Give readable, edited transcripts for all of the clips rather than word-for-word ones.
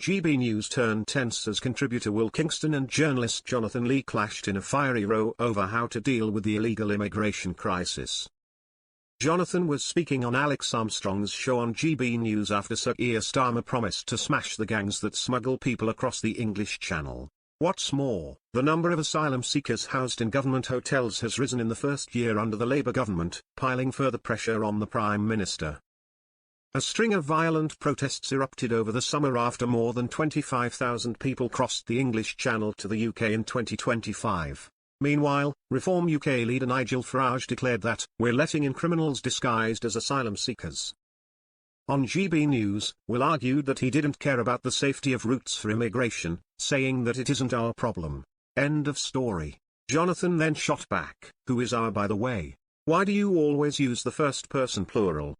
GB News turned tense as contributor Will Kingston and journalist Jonathan Lis clashed in a fiery row over how to deal with the illegal immigration crisis. Jonathan was speaking on Alex Armstrong's show on GB News after Sir Keir Starmer promised to smash the gangs that smuggle people across the English Channel. What's more, the number of asylum seekers housed in government hotels has risen in the first year under the Labour government, piling further pressure on the Prime Minister. A string of violent protests erupted over the summer after more than 25,000 people crossed the English Channel to the UK in 2025. Meanwhile, Reform UK leader Nigel Farage declared that, "We're letting in criminals disguised as asylum seekers." On GB News, Will argued that he didn't care about the safety of routes for immigration, saying that it isn't our problem. End of story. Jonathan then shot back, "Who is our, by the way? Why do you always use the first person plural?"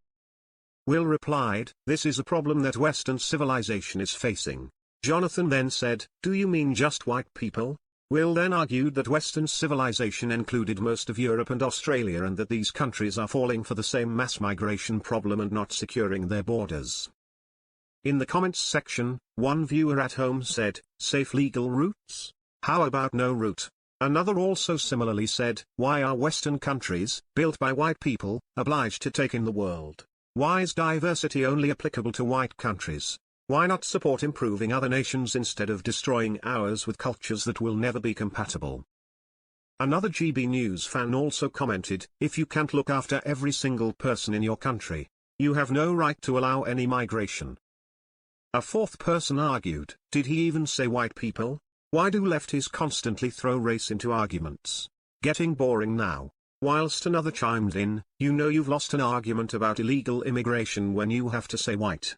Will replied, "This is a problem that Western civilization is facing." Jonathan then said, "Do you mean just white people?" Will then argued that Western civilization included most of Europe and Australia and that these countries are falling for the same mass migration problem and not securing their borders. In the comments section, one viewer at home said, "Safe legal routes? How about no route?" Another also similarly said, "Why are Western countries, built by white people, obliged to take in the world? Why is diversity only applicable to white countries? Why not support improving other nations instead of destroying ours with cultures that will never be compatible?" Another GB News fan also commented, "If you can't look after every single person in your country, you have no right to allow any migration." A fourth person argued, "Did he even say white people? Why do lefties constantly throw race into arguments? Getting boring now." Whilst another chimed in, "You know you've lost an argument about illegal immigration when you have to say white."